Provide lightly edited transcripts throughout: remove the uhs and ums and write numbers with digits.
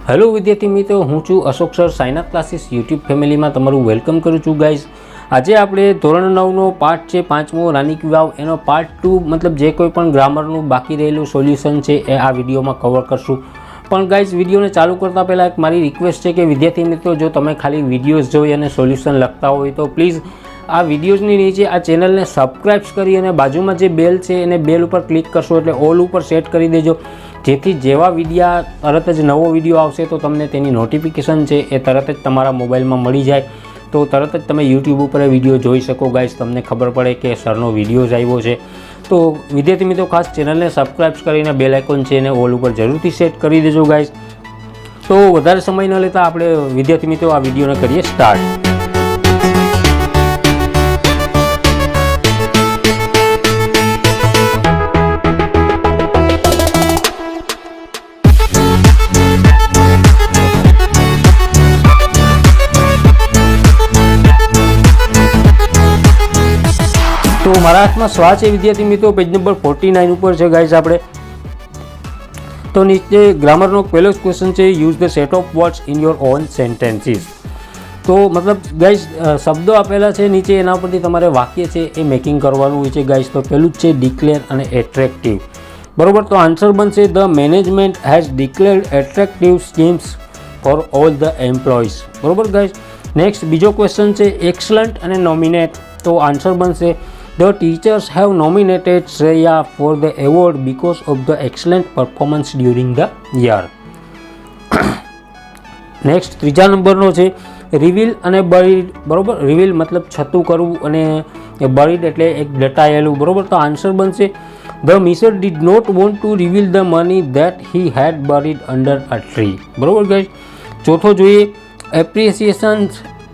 Hello વિદ્યાર્થી મિત્રો, હું છું Ashok sir sign-up classes YouTube ફેમિલીમાં તમારું વેલકમ કરું છું ગાઈઝ। આજે આપણે ધોરણ 9નો પાર્ટ છે 5મો રાની કી વાવ, એનો પાર્ટ 2 મતલબ જે કોઈ પણ ગ્રામરનું બાકી રહેલું સોલ્યુશન છે એ આ વિડીયોમાં કવર કરશું। પણ ગાઈઝ વિડીયોને ચાલુ કરતાં પહેલાં એક મારી રિક્વેસ્ટ છે કે વિદ્યાર્થી મિત્રો, જો તમે ખાલી વિડીયોઝ જોઈ અને સોલ્યુશન લખતા હોય તો પ્લીઝ આ વિડીયોઝની નીચે આ ચેનલને સબસ્ક્રાઈબ કરી અને બાજુમાં જે બેલ છે એને બેલ ઉપર ક્લિક કરશો એટલે ઓલ ઉપર સેટ કરી દેજો, જેથી જેવા વિડીયા તરત જ નવો વિડીયો આવશે તો તમને તેની નોટિફિકેશન છે એ તરત જ તમારા મોબાઈલમાં મળી જાય, તો તરત જ તમે યુટ્યુબ ઉપર વિડીયો જોઈ શકો ગાઈઝ, તમને ખબર પડે કે સરનો વિડીયો જ આવ્યો છે। તો વિદ્યાર્થી મિત્રો, ખાસ ચેનલને સબસ્ક્રાઈબ કરીને બેલ આઇકોન છે એને ઓલ ઉપર જરૂરથી સેટ કરી દેજો ગાઈઝ। તો વધારે સમય ન લેતા આપણે વિદ્યાર્થી મિત્રો આ વિડીયોને કરીએ સ્ટાર્ટ। તો મારા હાથમાં સ્વા છે વિદ્યાર્થી મિત્રો, પેજ નંબર 49 ઉપર છે ગાઈઝ આપણે। તો નીચે ગ્રામરનો પહેલો જ ક્વેશ્ચન છે, use the set of words in your own sentences. તો મતલબ ગાઈઝ શબ્દો આપેલા છે નીચે, એના પરથી તમારે વાક્ય છે એ મેકિંગ કરવાનું હોય છે ગાઈઝ। તો પહેલું જ છે ડિક્લેર અને એટ્રેક્ટિવ, બરોબર। તો આન્સર બનશે the management has declared attractive schemes for all the employees, બરોબર ગાઈઝ। નેક્સ્ટ બીજો ક્વેશ્ચન છે એક્સલન્ટ અને નોમિનેટ। તો આન્સર બનશે The teachers have nominated Shreya for the award because of the excellent performance during the year. Next ત્રીજા નંબરનો છે reveal અને બરીડ, બરોબર। રિવીલ મતલબ છતું કરવું અને બરીડ એટલે એક દટાયેલું, બરોબર। તો આન્સર બનશે The miser did not want to reveal the money that he had buried under a tree, બરોબર ગાઈઝ। ચોથો જોઈએ એપ્રિસિએશન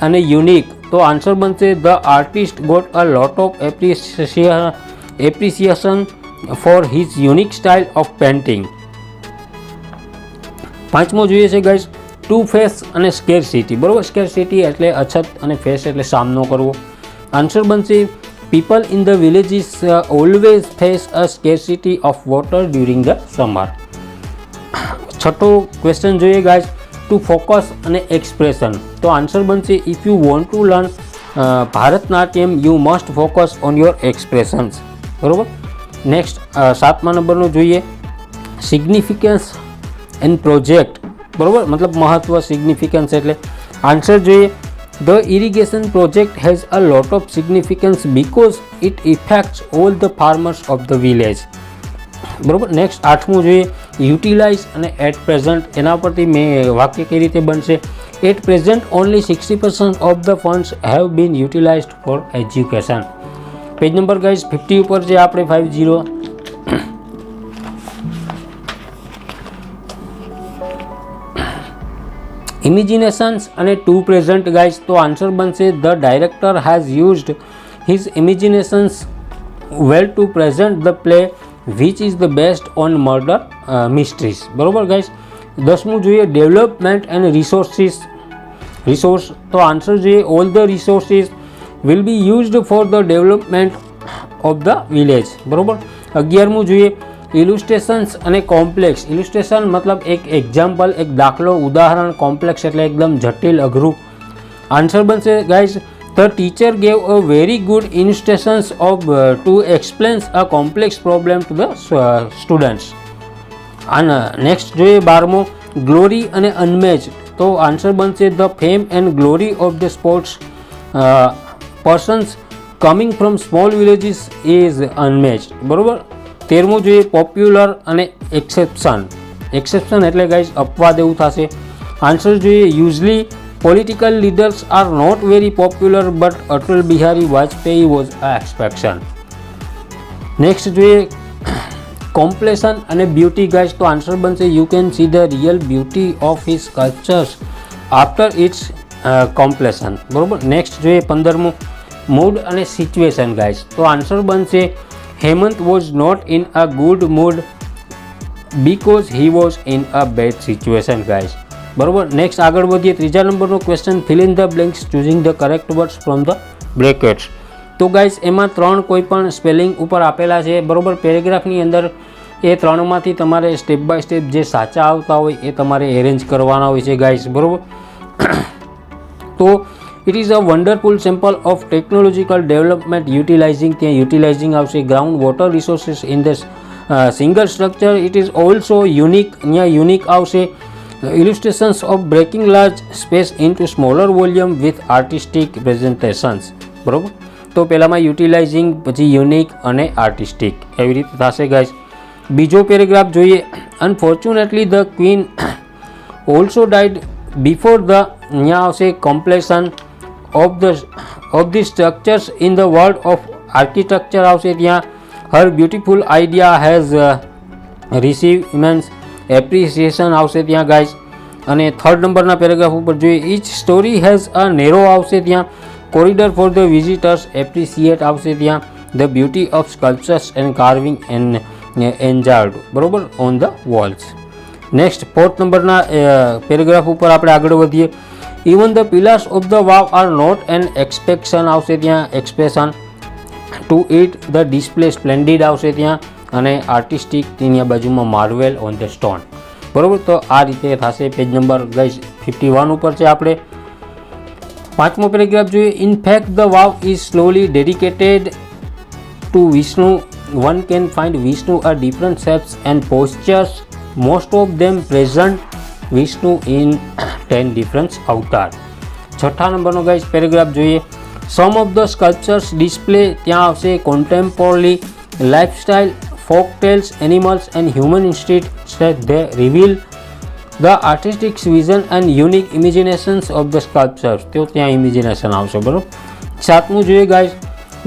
અને યુનિક। તો આન્સર બનશે the artist got a lot of appreciation for his unique style of painting. પાંચમો જોઈએ છે guys to face અને સ્કેરસિટી, બરોબર। સ્કેરસિટી એટલે અછત અને ફેસ એટલે સામનો કરવો। આન્સર બનશે people in the villages always face a scarcity of water during the summer. છઠ્ઠો ક્વેશ્ચન જોઈએ ગાઈઝ ટુ ફોકસ અને એક્સપ્રેશન। તો આન્સર બનશે if you want to learn Bharatanatyam you must focus on your expressions, બરોબર। Next સાતમા નંબરનો જોઈએ significance and project, બરોબર, મતલબ મહત્વ, સિગ્નિફિકન્સ એટલે આન્સર જોઈએ the irrigation project has a lot of significance because it effects all the farmers of the village, બરોબર। નેક્સ્ટ આઠમું જોઈએ યુટિલાઇઝ અને એટ પ્રેઝન્ટ। એના પરથી મેં વાક્ય કઈ રીતે બનશે at present only 60% of the funds have been utilized for education. Page number guys 50 ઉપર છે આપણે 50 ઇમેજિનેશન્સ અને ટુ પ્રેઝન્ટ ગાઈઝ। તો આન્સર બનશે the director has used his imaginations well to present the play which is the best on murder mysteries, બરોબર guys. દસમું જોઈએ development and resource. તો આન્સર જોઈએ all the resources will be used for the development of the village, બરોબર। 11મું જોઈએ ઇલુસ્ટ્રેશન્સ અને complex. ઇલુસ્ટ્રેશન મતલબ એક એક્ઝામ્પલ, એક દાખલો, ઉદાહરણ, કોમ્પ્લેક્સ એટલે એકદમ જટિલ, અઘરું। આન્સર બનશે guys The teacher gave a very good illustrations to explain a complex problem to the students. And next જોઈએ 12મો ગ્લોરી અને અનમેચ્ડ। તો આન્સર બનશે the fame and glory of the sports persons coming from small villages is unmatched, બરોબર। 13મું જોઈએ popular અને exception એટલે guys અપવાદ એવું થશે। આન્સર જોઈએ usually Political leaders are not very popular, but Atal Bihari Vajpayee was an exception. Next જોઈએ completion અને beauty guys। તો આન્સર બનશે you can see the real beauty of his sculptures after its completion, બરોબર। Next જોઈએ 15મું mood અને situation guys. તો answer બનશે Hemant was not in a good mood because he was in a bad situation guys, બરોબર। Next આગળ વધીએ ત્રીજા નંબરનો question fill in the blanks choosing the correct words from the brackets. તો guys એમાં 3 કોઈ પણ સ્પેલિંગ ઉપર આપેલા છે, બરોબર। પેરેગ્રાફની અંદર એ ત્રણમાંથી તમારે સ્ટેપ બાય સ્ટેપ જે સાચા આવતા હોય એ તમારે એરેન્જ કરવાના હોય છે ગાઈસ, બરાબર. તો it is a wonderful sample of technological development utilizing, ત્યાં યુટિલાઇઝિંગ આવશે ground water resources in the single structure. It is also unique, ત્યાં યુનિક આવશે. Illustrations of breaking large space into smaller volume with artistic presentations, બરાબર. તો પહેલાંમાં યુટિલાઇઝિંગ, પછી unique અને artistic, એવી રીતે થશે ગાઈસ. બીજો પેરેગ્રાફ જોઈએ. Unfortunately the queen also died before the, અહીંયા આવશે completion of the structures in the world of architecture આવશે. ત્યાં her beautiful idea has receive immense appreciation આવશે ત્યાં ગાઈસ. અને થર્ડ નંબરના પેરેગ્રાફ ઉપર જોઈએ. Each story has a narrow આવશે ત્યાં. Corridor for the visitors appreciate આવશે ત્યાં. The beauty of sculptures and carving and engraved, બરોબર, on the walls. Next fourth નંબરના પેરેગ્રાફ ઉપર આપણે આગળ વધીએ. Even the pillars of the vav are not an expectation આવશે ત્યાં, expression to it the display splendid આવશે ત્યાં. અને આર્ટિસ્ટિક તેની બાજુમાં માર્વેલ ઓન ધ સ્ટોન, બરાબર. તો આ રીતે થશે. પેજ નંબર ગાઈસ 51 ઉપર છે આપણે. પાંચમો પેરેગ્રાફ જોઈએ. In fact the vav is slowly dedicated to Vishnu. One can find Vishnu a different shapes and postures, most of them present Vishnu in 10 different avatar. છઠ્ઠા નંબરનો ગાઈસ પેરેગ્રાફ જોઈએ. Some of the sculptures display, ત્યાં આવશે contemporary lifestyle, folk tales, animals and human instincts. They reveal the artistic vision and unique imaginations of the sculptures. તો ત્યાં imagination આવશે, બરાબર. સાતમું જોઈએ guys.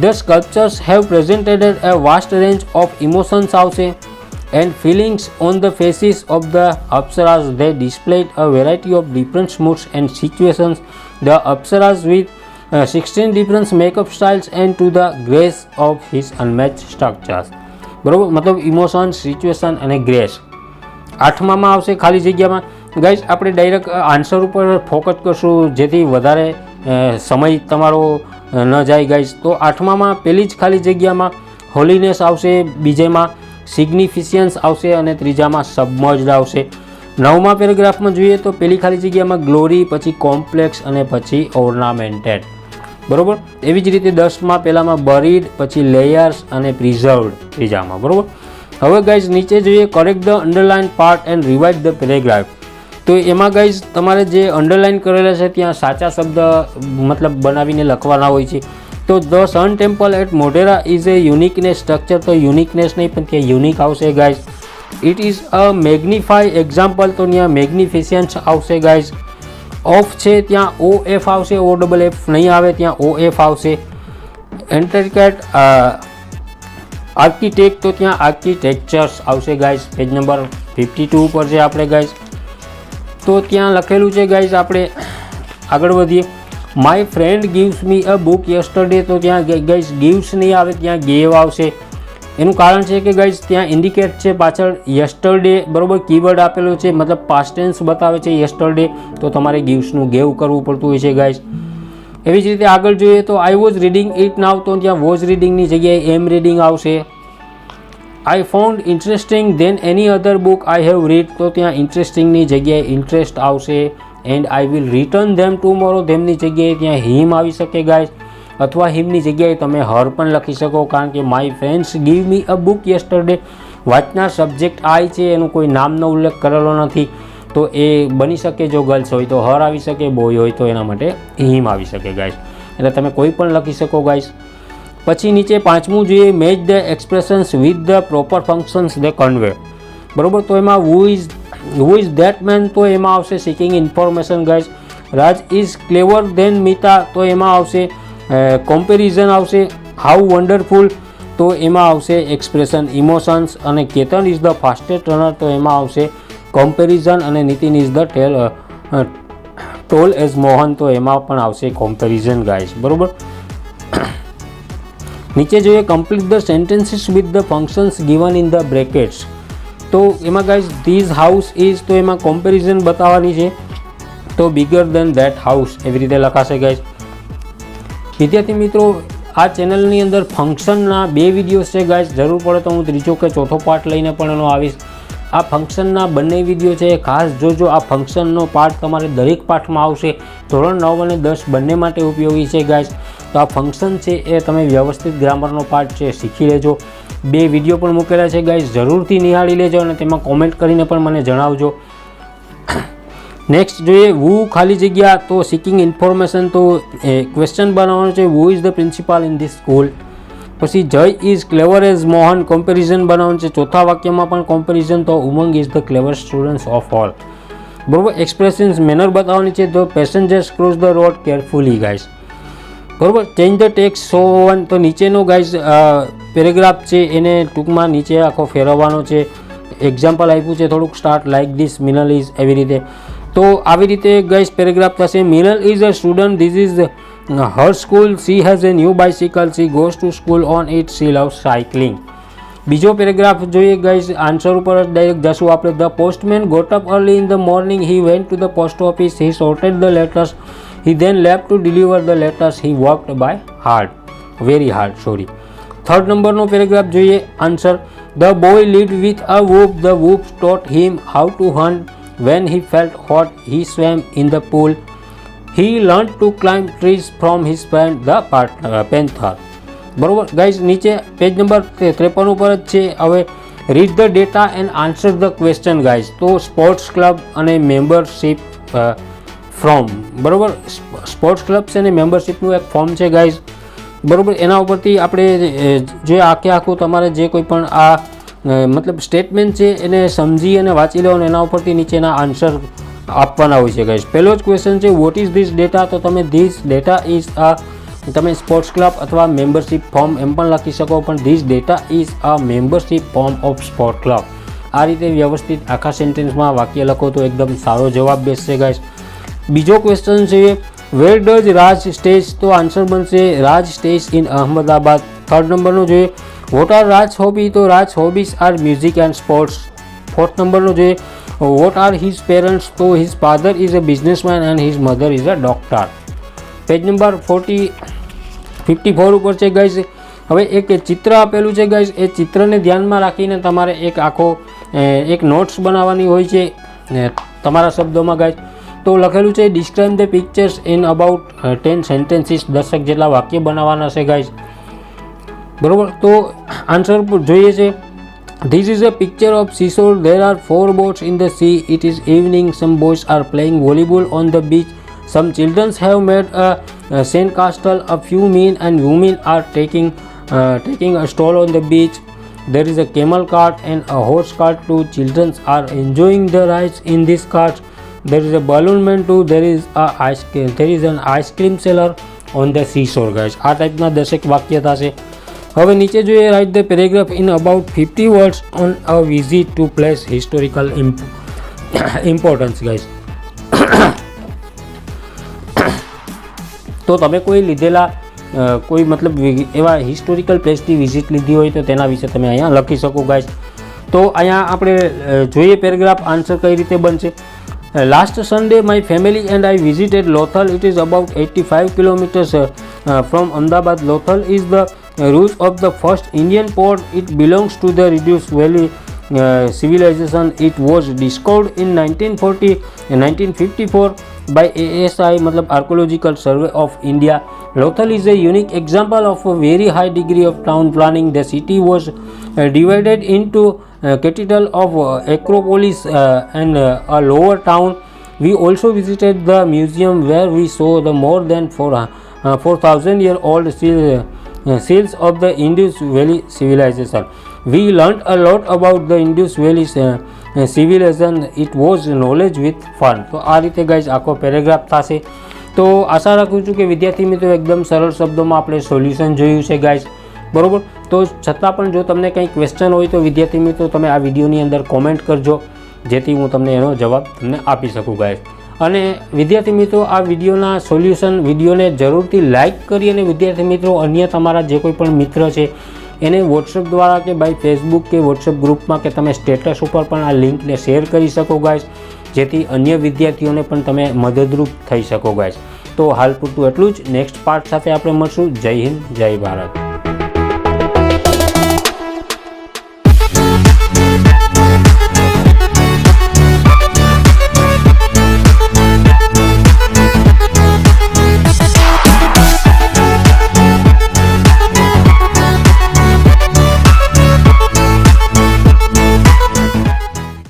The sculptures have presented a vast range of emotions આવશે and feelings on the faces of the apsaras. They displayed a variety of different moods and situations. The apsaras with 16 different makeup styles and to the grace of his unmatched structures, બરાબર. મતલબ emotion, situation અને grace. આઠમામાં આવશે ખાલી જગ્યામાં. Guys આપણે direct answer ઉપર focus કરશું જેથી વધારે સમય તમારો ન જાય ગાઈસ. તો આઠમામાં પહેલી જ ખાલી જગ્યામાં હોલીનેસ આવશે, બીજેમાં સિગ્નિફિશિયન્સ આવશે અને ત્રીજામાં સબમર્જ્ડ આવશે. નવમા પેરેગ્રાફમાં જોઈએ તો પહેલી ખાલી જગ્યામાં ગ્લોરી, પછી કોમ્પ્લેક્સ અને પછી ઓર્નામેન્ટેડ, બરાબર. એવી જ રીતે 10માં પહેલામાં બરીડ, પછી લેયર્સ અને પ્રિઝર્વડ ત્રીજામાં, બરાબર. હવે ગાઈઝ નીચે જોઈએ. Correct the underline part and revise the paragraph. તો એમાં ગાઈઝ તમારે જે અંડરલાઇન કરેલા છે ત્યાં સાચા શબ્દ મતલબ બનાવીને લખવાના હોય છે. તો the sun temple at Modhera is a uniqueness structure. તો યુનિકનેસ નહીં પણ ત્યાં યુનિક આવશે guys. It is a magnify example. તો ત્યાં મેગ્નિફિશિયન્સ આવશે ગાઈઝ. ઓફ છે ત્યાં OF આવશે, OFF નહીં આવે, ત્યાં OF આવશે. ઇન્ટ્રિકેટ આર્કિટેક્ટ, તો ત્યાં આર્કિટેક્ચર્સ આવશે ગાઈઝ. પેજ નંબર 52 ઉપર છે આપણે ગાઈઝ. તો ત્યાં લખેલું છે ગાઈઝ. આપણે આગળ વધીએ. My friend gives me a book yesterday. તો ત્યાં ગાઈઝ ગિવ્સ નહીં આવે, ત્યાં ગેવ આવશે. એનું કારણ છે કે ગાઈઝ ત્યાં ઇન્ડિકેટ છે પાછળ યસ્ટરડે, બરાબર, કીવર્ડ આપેલો છે, મતલબ પાસ્ટ ટેન્સ બતાવે છે યસ્ટરડે. તો તમારે ગિવ્સનું ગેવ કરવું પડતું હોય છે ગાઈઝ. એવી જ રીતે આગળ જોઈએ તો I was reading it now. તો ત્યાં વોઝ રીડિંગની જગ્યાએ એમ રીડિંગ આવશે. I found interesting then any other book I have read. તો ત્યાં ઇન્ટરેસ્ટિંગની જગ્યાએ ઇન્ટરેસ્ટ આવશે. And I will return them tomorrow. ધેમની જગ્યાએ ત્યાં હિમ આવી શકે ગાઈઝ, અથવા હિમની જગ્યાએ તમે હર પણ લખી શકો, કારણ કે my friends give me a book yesterday. વાંચનાર સબ્જેક્ટ આઈ છે, એનું કોઈ નામનો ઉલ્લેખ કરેલો નથી. તો એ બની શકે, જો ગર્લ્સ હોય તો હર આવી શકે, બોય હોય તો એના માટે હિમ આવી શકે ગાઈઝ. એટલે તમે કોઈ પણ લખી શકો ગાઈઝ. પછી નીચે પાંચમું જોઈએ. Match the expressions with the proper functions they convey, બરાબર. તો એમાં હુ ઇઝ ધેટ મેન. તો એમાં આવશે seeking information guys. Raj is clever than Mita. તો એમાં આવશે કમ્પેરિઝન આવશે. How wonderful. તો એમાં આવશે એક્સપ્રેશન ઇમોશન્સ. અને Ketan is the fastest runner. તો એમાં આવશે કમ્પેરિઝન. અને Nitin is the tall as Mohan. તો એમાં પણ આવશે કમ્પેરિઝન ગાઈઝ, બરાબર. નીચે જોઈએ. Complete the sentences with the functions given in the brackets. તો એમાં ગાઈઝ ધીઝ હાઉસ ઇઝ. તો એમાં કમ્પેરિઝન બતાવવાની છે. તો બિગર દેન ધેટ હાઉસ એવી રીતે લખાશે ગાઈઝ. વિદ્યાર્થી મિત્રો, આ ચેનલની અંદર ફંક્શનના 2 વિડીયોઝ છે ગાઈઝ. જરૂર પડે તો હું ત્રીજો કે ચોથો પાર્ટ લઈને પણ એનો આવીશ. આ ફંક્શનના બંને વિડીયો છે, ખાસ જોજો. આ ફંક્શનનો પાર્ટ તમારે દરેક પાઠમાં આવશે. ધોરણ 9 અને 10 બંને માટે ઉપયોગી છે ગાઈઝ. તો આ ફંક્શન છે એ તમે વ્યવસ્થિત ગ્રામરનો પાર્ટ છે શીખી લેજો. 2 વિડીયો પણ મૂકેલા છે ગાઈઝ, જરૂરથી નિહાળી લેજો અને તેમાં કોમેન્ટ કરીને પણ મને જણાવજો. નેક્સ્ટ જોઈએ વુ ખાલી જગ્યા. તો સિકિંગ ઇન્ફોર્મેશન, તો ક્વેશ્ચન બનાવવાનો છે who is the principal in this school. પછી Jay is clever as Mohan, comparison બનાવવાનું છે. ચોથા વાક્યમાં પણ કમ્પેરિઝન, તો Umang is the clever students of all. બરોબર. એક્સપ્રેશન્સ મેનર બતાવવાની છે. The passengers cross the road carefully guys. બરોબર. Change the text so one. તો નીચેનો ગાઈઝ પેરેગ્રાફ છે એને ટૂંકમાં નીચે આખો ફેરવવાનો છે. એક્ઝામ્પલ આપ્યું છે થોડુંક, start like this, Minal is, એવી રીતે. તો આવી રીતે ગાઈઝ પેરેગ્રાફ થશે. Minal is a student, this is her school, she has a new bicycle, she goes to school on it, she loves cycling. બીજો પેરેગ્રાફ જોઈએ ગાઈઝ, આન્સર ઉપર ડાયરેક્ટ જશું આપણે. The postman got up early in the morning, he went to the post office, he sorted the letters, he then left to deliver the letters, he worked very hard. Third નંબરનો paragraph જોઈએ answer. The boy lived with a whoop, the whoop taught him how to hunt, when he felt hot he swam in the pool, he learned to climb trees from his friend the panther. બરોબર guys. નીચે page number 53 ઉપર જ છે. હવે read the data and answer the question guys. તો sports club અને membership from. બરોબર. Sports club છે અને મેમ્બરશીપનું એક ફોર્મ છે ગાઈઝ. બરોબર. એના ઉપરથી આપણે જે આખું તમારે જે કોઈ પણ આ મતલબ સ્ટેટમેન્ટ છે એને સમજી અને વાંચી લેવાનું. એના ઉપરથી નીચેના આન્સર આપવાના હોય છે ગાઈઝ. પહેલો જ ક્વેશ્ચન છે વોટ ઇઝ ધીસ ડેટા. તો તમે ધીસ ડેટા ઇઝ અ, તમે સ્પોર્ટ્સ ક્લબ અથવા મેમ્બરશીપ ફોર્મ એમ પણ લખી શકો, પણ this data is a membership form of sport club. આ રીતે વ્યવસ્થિત આખા સેન્ટેન્સમાં વાક્ય લખો તો એકદમ સારો જવાબ બેસશે ગાઈઝ. બીજો ક્વેશ્ચન છે વેર ડઝ રાજ સ્ટેજ. તો આન્સર બનશે Raj stays in Ahmedabad. Third નંબરનો જોઈએ વોટ આર રાજ હોબી. તો Raj hobbies are music and sports. Fourth નંબરનો જોઈએ વોટ આર હિઝ પેરેન્ટ્સ. તો his father is a businessman and his mother is a doctor. Page number 54 ઉપર છે ગાઈઝ. હવે એક ચિત્ર આપેલું છે ગાઈઝ. એ ચિત્રને ધ્યાનમાં રાખીને તમારે એક નોટ્સ બનાવવાની હોય છે તમારા શબ્દોમાં ગાઈઝ. તો લખેલું છે describe the pictures in about 10 sentences. 10 જેટલા વાક્ય બનાવવાના છે ગાઈઝ. બરોબર. તો આન્સર જોઈએ છે. This is a picture of seashore. There are 4 boats in the sea. It is evening. Some boys are playing volleyball on the beach. Some children have made a sandcastle. A few men and women are taking a stroll on the beach. There is a camel cart and a horse cart too. Children are enjoying the rides in this cart. There is a balloon man too. There is an ice cream seller on the seashore guys. આ ટાઈપના 10 વાક્ય થશે. હવે નીચે જોઈએ write the paragraph in about 50 words on a visit to place historical importance guys. તો તમે કોઈ લીધેલા કોઈ મતલબ એવા હિસ્ટોરિકલ પ્લેસની વિઝિટ લીધી હોય તો તેના વિશે તમે અહીંયા લખી શકો ગાઈઝ. તો અહીંયા આપણે જોઈએ પેરેગ્રાફ આન્સર કઈ રીતે બનશે. Last Sunday my family and I visited Lothal. It is about 85 kilometres from Ahmedabad. Lothal is the root of the first Indian port. It belongs to the Indus Valley civilization. It was discovered in 1954 by ASI मतलब Archaeological Survey of India. Lothal is a unique example of a very high degree of town planning. The city was divided into capital of Acropolis and a lower town. We also visited the museum where we saw the more than 4,000 year old seals of the Indus Valley civilization. We learned a lot about the Indus Valley civilization. It was knowledge with fun. તો આ રીતે guys આખો paragraph થશે. તો આશા રાખું છું કે વિદ્યાર્થી મિત્રો એકદમ સરળ શબ્દોમાં આપણે સોલ્યુશન જોયું છે ગાઈઝ. બરોબર. તો છતાં પણ જો તમને કંઈ ક્વેશ્ચન હોય તો વિદ્યાર્થી મિત્રો તમે આ વિડીયોની અંદર કોમેન્ટ કરજો, જેથી હું તમને એનો જવાબ તમને આપી શકું ગાઈઝ. અને વિદ્યાર્થી મિત્રો આ વિડીયોના સોલ્યુશન વિડીયોને જરૂરથી લાઇક કરી અને વિદ્યાર્થી મિત્રો અન્ય તમારા જે કોઈ પણ મિત્ર છે એને વોટ્સએપ દ્વારા કે બાય ફેસબુક કે વોટ્સએપ ગ્રુપમાં કે તમે સ્ટેટસ ઉપર પણ આ લિંકને શેર કરી શકો ગાઈઝ, જેથી અન્ય વિદ્યાર્થીઓને પણ તમે મદદરૂપ થઈ શકો ગાઈઝ. તો હાલ પૂરતું એટલું જ. નેક્સ્ટ પાર્ટ સાથે આપણે મળશું. જય હિન્દ, જય ભારત.